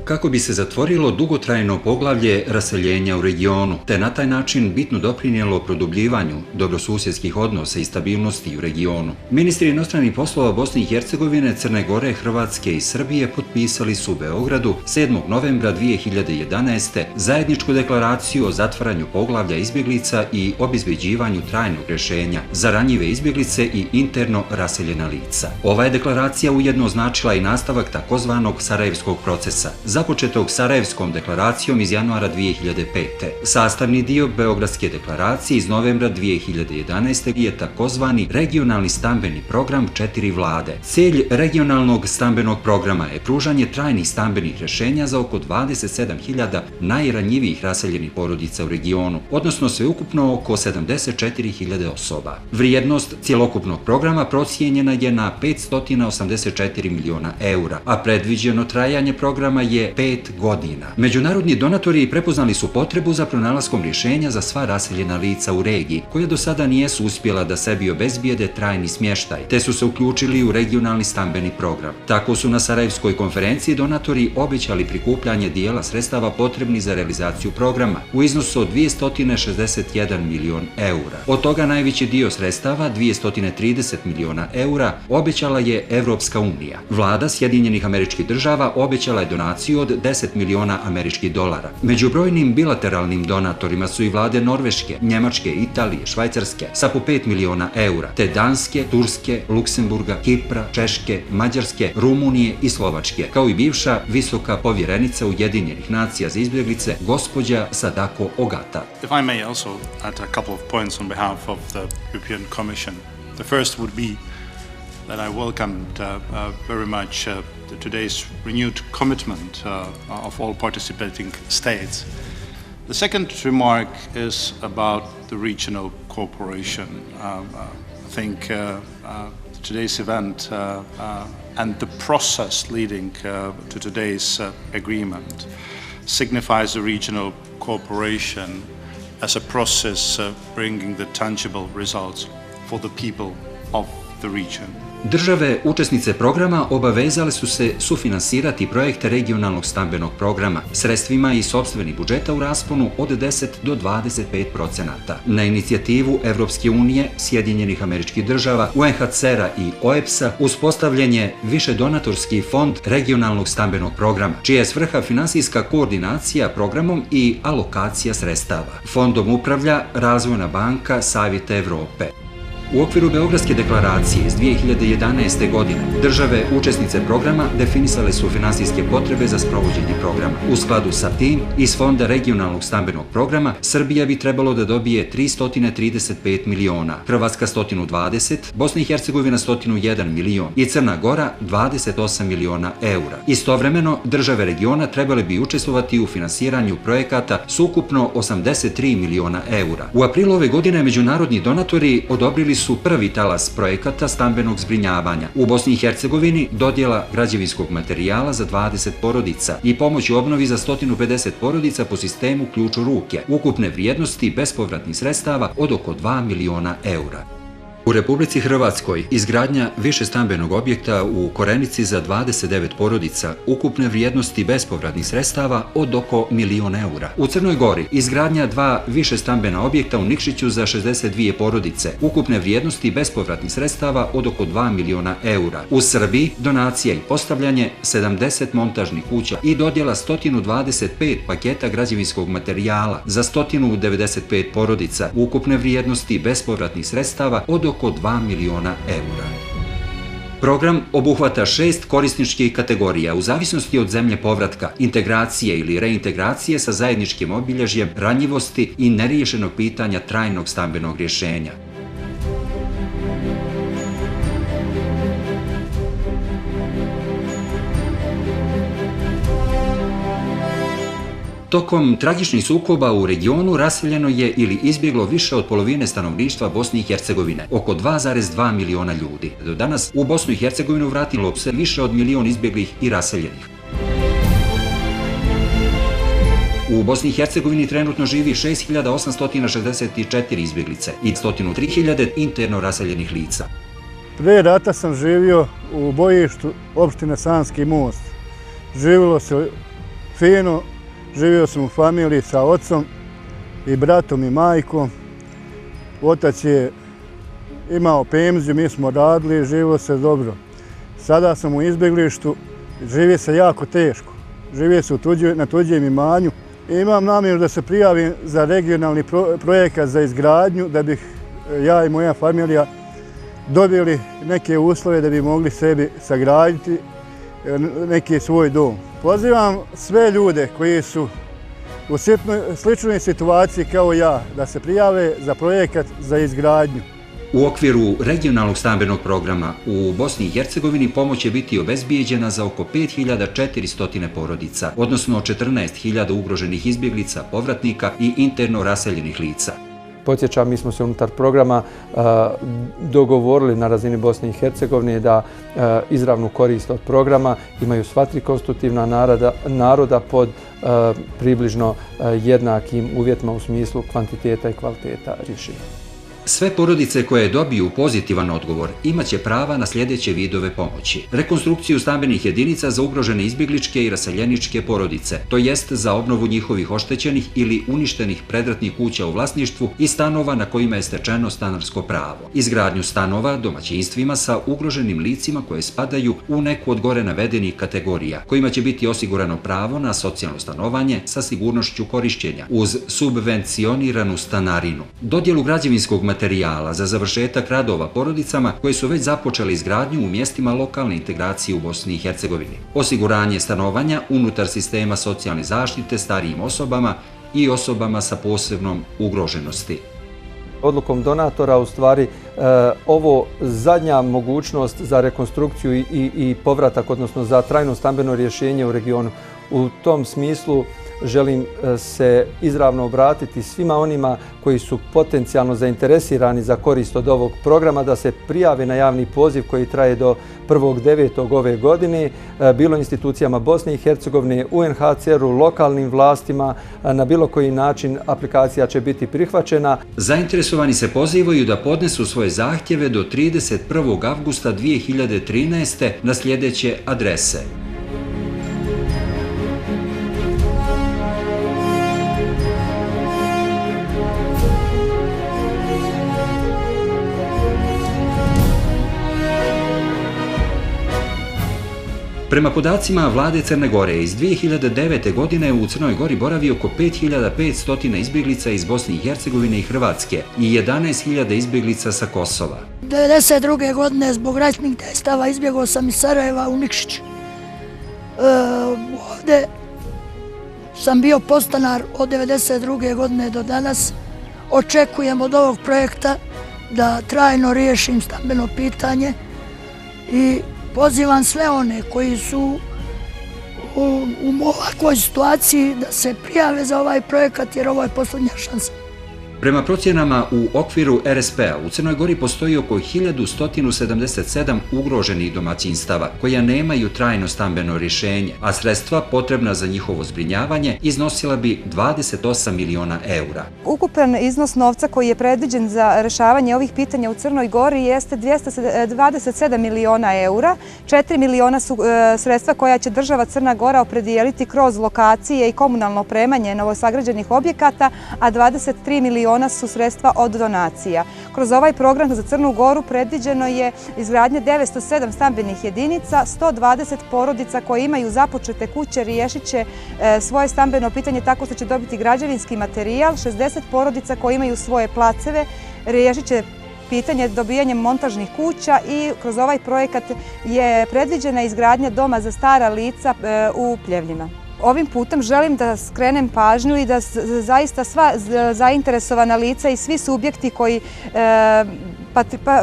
Kako bi se zatvorilo dugotrajno poglavlje raseljenja u regionu, te na taj način bitno doprinijelo produbljivanju dobrosusjedskih odnosa i stabilnosti u regionu. Ministri inostranih poslova Bosne i Hercegovine, Crne Gore, Hrvatske i Srbije potpisali su u Beogradu 7. novembra 2011. zajedničku deklaraciju o zatvaranju poglavlja izbjeglica i obezbeđivanju trajnog rješenja za ranjive izbjeglice i interno raseljena lica. Ova je deklaracija ujedno označila i nastavak takozvanog Sarajevskog procesa, započetog Sarajevskom deklaracijom iz januara 2005. Sastavni dio Beogradske deklaracije iz novembra 2011. je takozvani regionalni stambeni program 4 vlade. Cilj regionalnog stambenog programa je pružanje trajnih stambenih rješenja za oko 27.000 najranjivijih raseljenih porodica u regionu, odnosno sveukupno oko 74.000 osoba. Vrijednost cjelokupnog programa procijenjena je na 584 miliona eura, a predviđeno trajanje programa je 5 godina. Međunarodni donatori prepoznali su potrebu za pronalaskom rješenja za sva raseljena lica u regiji, koja do sada nijesu uspjela da sebi obezbijede trajni smještaj, te su se uključili u regionalni stambeni program. Tako su na Sarajevskoj konferenciji donatori obećali prikupljanje dijela sredstava potrebnih za realizaciju programa u iznosu od 261 milion eura. Od toga najveći dio sredstava, 230 miliona eura, obećala je Evropska unija. Vlada Sjedinjenih Američkih Država obećala je donaciju od 10 miliona američkih dolara. Među brojnim bilateralnim donatorima su i vlade Norveške, Njemačke, Italije, Švajcarske sa po 5 miliona eura, te Danske, Turske, Luksemburga, Kipra, Češke, Mađarske, Rumunije i Slovačke, kao i bivša visoka povjerenica Ujedinjenih nacija za izbjeglice, gospođa Sadako Ogata. If I may also add a couple of points on behalf of the European Commission. The first would be that I welcomed very much today's renewed commitment of all participating states. The second remark is about the regional cooperation. I think today's event and the process leading to today's agreement signifies the regional cooperation as a process bringing the tangible results for the people of the region. Države učesnice programa obavezale su se sufinansirati projekte regionalnog stambenog programa sredstvima iz sopstvenih budžeta u rasponu od 10 do 25%. Na inicijativu Evropske unije, Sjedinjenih Američkih Država, UNHCR-a i OEBS-a uspostavljen je višedonatorski fond regionalnog stambenog programa, čija je svrha finansijska koordinacija programom i alokacija sredstava. Fondom upravlja Razvojna banka Savjeta Evrope. U okviru Beogradske deklaracije iz 2011. godine države učesnice programa definisale su finansijske potrebe za sprovođenje programa. U skladu sa tim, iz Fonda regionalnog stambenog programa Srbija bi trebalo da dobije 335 miliona, Hrvatska 120, Bosna i Hercegovina 101 milion i Crna Gora 28 miliona eura. Istovremeno, države regiona trebale bi učestvovati u finansiranju projekata s ukupno 83 miliona eura. U aprilu ove godine međunarodni donatori odobrili su prvi talas projekata stambenog zbrinjavanja. U Bosni i Hercegovini dodjela građevinskog materijala za 20 porodica i pomoć u obnovi za 150 porodica po sistemu ključ u ruke, ukupne vrijednosti bespovratnih sredstava od oko 2 miliona eura. U Republici Hrvatskoj izgradnja višestambenog objekta u Korenici za 29 porodica, ukupne vrijednosti bespovratnih sredstava od oko milion eura. U Crnoj Gori izgradnja 2 višestambena objekta u Nikšiću za 62 porodice, ukupne vrijednosti bespovratnih sredstava od oko 2 miliona eura. U Srbiji donacija i postavljanje 70 montažnih kuća i dodjela 125 paketa građevinskog materijala za 195 porodica, ukupne vrijednosti bespovratnih sredstava od oko 2 miliona eura. Program obuhvata 6 korisničkih kategorija u zavisnosti od zemlje povratka, integracije ili reintegracije sa zajedničkim obilježjem ranjivosti i neriješenog pitanja trajnog stambenog rješenja. Tokom tragičnih sukoba u regionu raseljeno je ili izbjeglo više od polovine stanovništva Bosne i Hercegovine, oko 2,2 miliona ljudi. Do danas u Bosnu i Hercegovinu vratilo se više od milion izbjeglih i raseljenih. U Bosni i Hercegovini trenutno živi 6.864 izbjeglice i 103.000 interno raseljenih lica. Prije rata sam živio u bojištu opštine Sanski most. Živjelo se fino, živio sam u familiji sa ocom i bratom i majkom. Otac je imao penziju, mi smo radili, živjelo se dobro. Sada sam u izbjeglištu, živi se jako teško. Živi se na tuđem imanju. Imam namjeru da se prijavim za regionalni projekat za izgradnju, da bih ja i moja familija dobili neke uslove da bi mogli sebi sagraditi neki svoj dom. Pozivam sve ljude koji su u sličnoj situaciji kao ja da se prijave za projekat za izgradnju. U okviru regionalnog stambenog programa u Bosni i Hercegovini pomoć će biti obezbijeđena za oko 5.400 porodica, odnosno 14.000 ugroženih izbjeglica, povratnika i interno raseljenih lica. Podsjećam, mi smo se unutar programa dogovorili na razini Bosne i Hercegovine da izravnu korist od programa imaju sva tri konstitutivna naroda pod približno jednakim uvjetima u smislu kvantiteta i kvaliteta rješenja. Sve porodice koje dobiju pozitivan odgovor imaće prava na sljedeće vidove pomoći. Rekonstrukciju stambenih jedinica za ugrožene izbjegličke i raseljeničke porodice, to jest za obnovu njihovih oštećenih ili uništenih predratnih kuća u vlasništvu i stanova na kojima je stečeno stanarsko pravo. Izgradnju stanova domaćinstvima sa ugroženim licima koje spadaju u neku od gore navedenih kategorija, kojima će biti osigurano pravo na socijalno stanovanje sa sigurnošću korišćenja uz subvencioniranu stanarinu. Dodjelu građevinskog materijala za završetak radova porodicama koje su već započeli izgradnju u mjestima lokalne integracije u Bosni i Hercegovini. Osiguranje stanovanja unutar sistema socijalne zaštite starijim osobama i osobama sa posebnom ugroženosti. Odlukom donatora u stvari ovo zadnja mogućnost za rekonstrukciju i povratak, odnosno za trajno stambeno rješenje u regionu. U tom smislu želim se izravno obratiti svima onima koji su potencijalno zainteresirani za korist od ovog programa da se prijave na javni poziv koji traje do 1.9. ove godine, bilo institucijama Bosne i Hercegovine, UNHCR-u, lokalnim vlastima, na bilo koji način aplikacija će biti prihvaćena. Zainteresovani se pozivaju da podnesu svoje zahtjeve do 31. avgusta 2013. na sljedeće adrese. Prema podacima vlade Crne Gore, iz 2009. godine u Crnoj Gori boravi oko 5.500 izbjeglica iz Bosne i Hercegovine i Hrvatske i 11.000 izbjeglica sa Kosova. 1992. godine zbog ratnih dejstava izbjegao sam iz Sarajeva u Nikšić. Ovdje sam bio podstanar od 1992. godine do danas. Očekujem od ovog projekta da trajno riješim stambeno pitanje i pozivam sve one koji su u ovakvoj situaciji da se prijave za ovaj projekat jer ovo je posljednja šansa. Prema procjenama u okviru RSP-a u Crnoj Gori postoji oko 1177 ugroženih domaćinstava koja nemaju trajno stambeno rješenje, a sredstva potrebna za njihovo zbrinjavanje iznosila bi 28 miliona eura. Ukupan iznos novca koji je predviđen za rješavanje ovih pitanja u Crnoj Gori jeste 227 miliona eura. 4 miliona su sredstva koja će država Crna Gora opredijeliti kroz lokacije i komunalno opremanje novosagrađenih objekata, a 23 miliona su sredstva od donacija. Kroz ovaj program za Crnu Goru predviđeno je izgradnja 907 stambenih jedinica, 120 porodica koje imaju započete kuće riješit će svoje stambeno pitanje tako što će dobiti građevinski materijal, 60 porodica koje imaju svoje placeve riješit će pitanje dobijanjem montažnih kuća i kroz ovaj projekat je predviđena izgradnja doma za stara lica u Pljevljima. Ovim putem želim da skrenem pažnju i da zaista sva zainteresovana lica i svi subjekti koji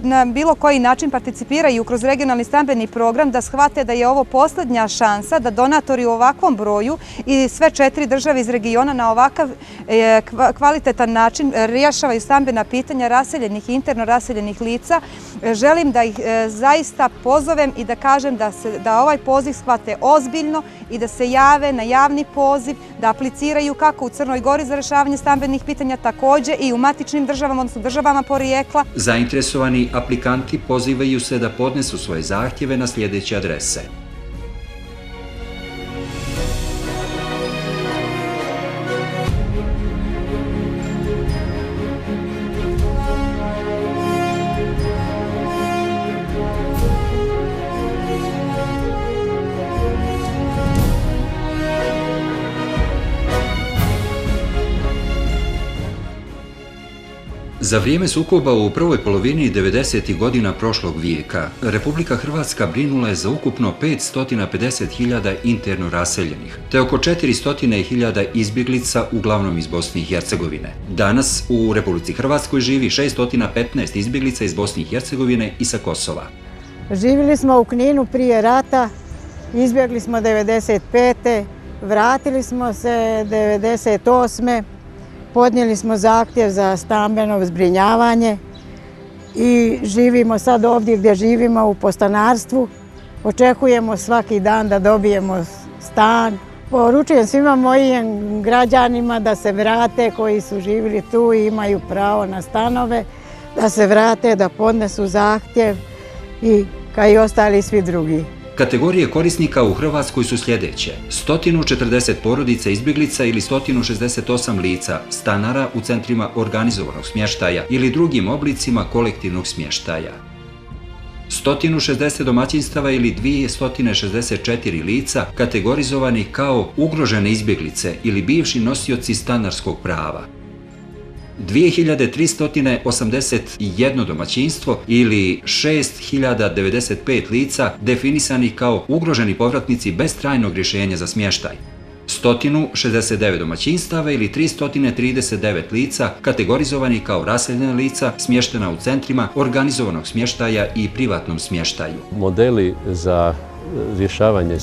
na bilo koji način participiraju kroz regionalni stambeni program, da shvate da je ovo posljednja šansa da donatori u ovakvom broju i sve 4 države iz regiona na ovakav kvalitetan način rješavaju stambena pitanja raseljenih i interno raseljenih lica. Želim da ih zaista pozovem i da kažem da ovaj poziv shvate ozbiljno i da se jave na javni poziv, da apliciraju kako u Crnoj Gori za rješavanje stambenih pitanja, također i u matičnim državama, odnosno državama porijekla. Zainteresovani aplikanti pozivaju se da podnesu svoje zahtjeve na sljedeće adrese: Za vrijeme sukoba u prvoj polovini 90. godina prošlog vijeka, Republika Hrvatska brinula je za ukupno 550.000 interno raseljenih, te oko 400.000 izbjeglica, uglavnom iz Bosne i Hercegovine. Danas u Republici Hrvatskoj živi 615 izbjeglica iz Bosne i Hercegovine i sa Kosova. Živjeli smo u Kninu prije rata, izbjegli smo 95. Vratili smo se 98. Podnijeli smo zahtjev za stambeno zbrinjavanje i živimo sad ovdje gdje živimo u podstanarstvu. Očekujemo svaki dan da dobijemo stan. Poručujem svima mojim građanima da se vrate koji su živjeli tu i imaju pravo na stanove, da se vrate, da podnesu zahtjev i kao i ostali svi drugi. Kategorije korisnika u Hrvatskoj su sljedeće: 140 porodica izbjeglica ili 168 lica, stanara u centrima organizovanog smještaja ili drugim oblicima kolektivnog smještaja, 160 domaćinstava ili 264 lica kategorizovani kao ugrožene izbjeglice ili bivši nosioci stanarskog prava, 2381 domaćinstvo ili 6095 lica definisani kao ugroženi povratnici bez trajnog rješenja za smještaj, 169 domaćinstava ili 339 lica kategorizovani kao raseljena lica smještena u centrima organizovanog smještaja i privatnom smještaju. Modeli za rješavanje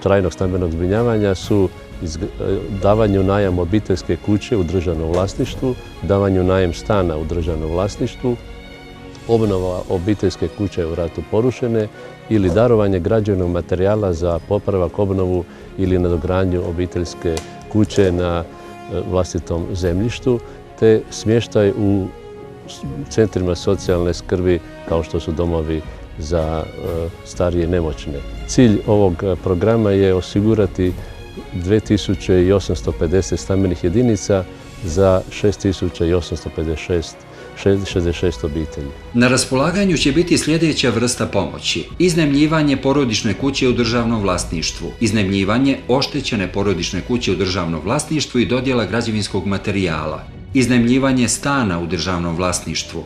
trajnog stambenog zbrinjavanja su davanju najam obiteljske kuće u državnom vlasništvu, davanju najam stana u državnom vlasništvu, obnova obiteljske kuće u ratu porušene ili darovanje građevnog materijala za popravak, obnovu ili nadogradnju obiteljske kuće na vlastitom zemljištu, te smještaj u centrima socijalne skrbi kao što su domovi za starije i nemoćne. Cilj ovog programa je osigurati 2850 stambenih jedinica za 6866 obitelji. Na raspolaganju će biti sljedeća vrsta pomoći: iznajmljivanje porodične kuće u državnom vlasništvu, iznajmljivanje oštećene porodične kuće u državnom vlasništvu i dodjela građevinskog materijala, iznajmljivanje stana u državnom vlasništvu,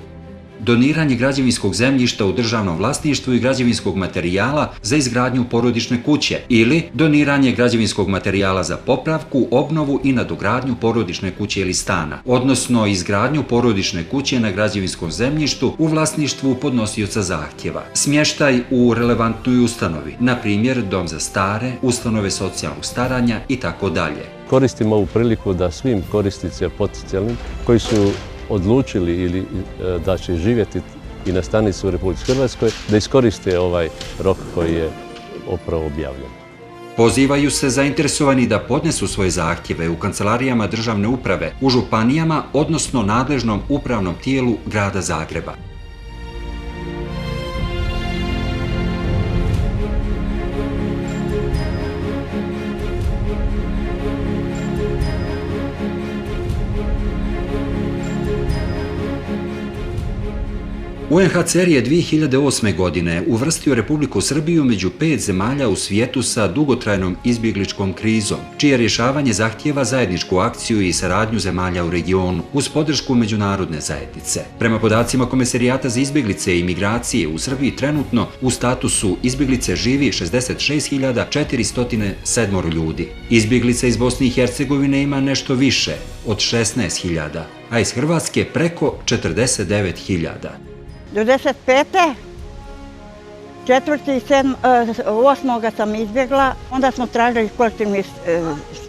doniranje građevinskog zemljišta u državnom vlasništvu i građevinskog materijala za izgradnju porodične kuće ili doniranje građevinskog materijala za popravku, obnovu i nadogradnju porodične kuće ili stana, odnosno izgradnju porodične kuće na građevinskom zemljištu u vlasništvu podnosioca zahtjeva. Smještaj u relevantnoj ustanovi, na primjer dom za stare, ustanove socijalnog staranja itd. Koristim ovu priliku da svim korisnicima potencijalnim koji su odlučili ili da će živjeti i nastaniti se u Republici Hrvatskoj, da iskoriste ovaj rok koji je upravo objavljen. Pozivaju se zainteresovani da podnesu svoje zahtjeve u kancelarijama državne uprave, u županijama, odnosno nadležnom upravnom tijelu grada Zagreba. UNHCR je 2008. godine uvrstio Republiku Srbiju među 5 zemalja u svijetu sa dugotrajnom izbjegličkom krizom, čije rješavanje zahtijeva zajedničku akciju i saradnju zemalja u regionu uz podršku međunarodne zajednice. Prema podacima Komesarijata za izbjeglice i migracije u Srbiji trenutno u statusu izbjeglice živi 66.407 ljudi. Izbjeglica iz Bosne i Hercegovine ima nešto više od 16.000. a iz Hrvatske preko 49.000. Do 95. 8. sam izbjegla, onda smo tražili kolektivni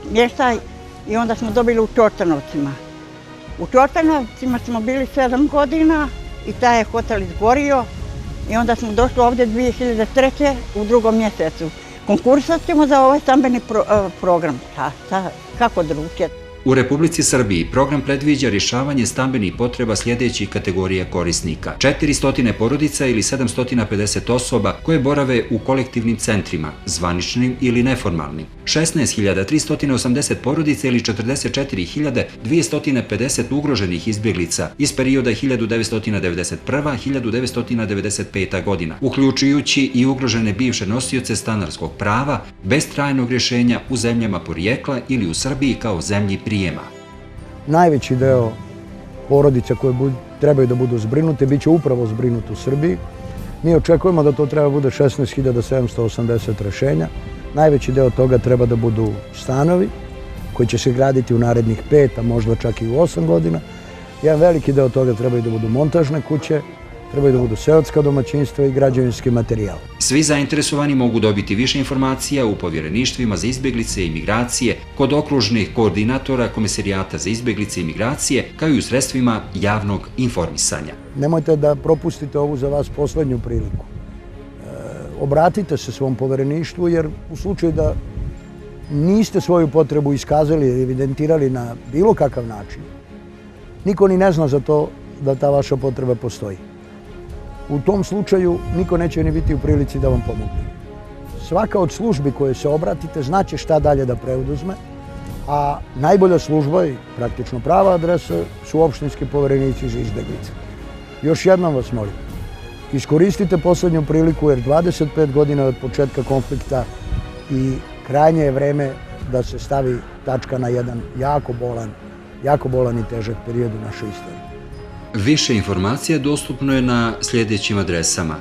smještaj i onda smo dobili u Čortanovcima. U Čortanovcima smo bili 7 godina i taj je hotel izgorio i onda smo došli ovdje 2003. u 2. mjesecu. Konkursat ćemo za ovaj stambeni program. Kako drugčije? U Republici Srbiji program predviđa rješavanje stambenih potreba sljedećih kategorija korisnika. 400 porodica ili 750 osoba koje borave u kolektivnim centrima, zvaničnim ili neformalnim. 16.380 porodica ili 44.250 ugroženih izbjeglica iz perioda 1991-1995. godina, uključujući i ugrožene bivše nosioce stanarskog prava bez trajnog rješenja u zemljama porijekla ili u Srbiji kao zemlji prijema. Najveći deo porodica koje trebaju da budu zbrinute bit će upravo zbrinute u Srbiji. Mi očekujemo da to treba bude 16.780 rešenja. Najveći deo toga treba da budu stanovi koji će se graditi u narednih 5, a možda čak i u 8 godina. Jedan veliki deo toga trebaju da budu montažne kuće, trebaju da budu seoska domaćinstva i građevinski materijal. Svi zainteresovani mogu dobiti više informacija u povjereništvima za izbjeglice i migracije, kod okružnih koordinatora Komisarijata za izbjeglice i migracije, kao i u sredstvima javnog informisanja. Nemojte da propustite ovu za vas poslednju priliku. Obratite se svom povjereništvu, jer u slučaju da niste svoju potrebu iskazali ili evidentirali na bilo kakav način, niko ni ne zna za to da ta vaša potreba postoji. U tom slučaju niko neće ni biti u prilici da vam pomogne. Svaka od službi koje se obratite znaće šta dalje da preuzme, a najbolja služba i praktično prava adresa su opštinski povjerenici za izbjeglice. Još jednom vas molim, iskoristite poslednju priliku jer 25 godina od početka konflikta i krajnje je vreme da se stavi tačka na jedan jako bolan i težak period u našoj istoriji. Više informacija dostupno je na sljedećim adresama: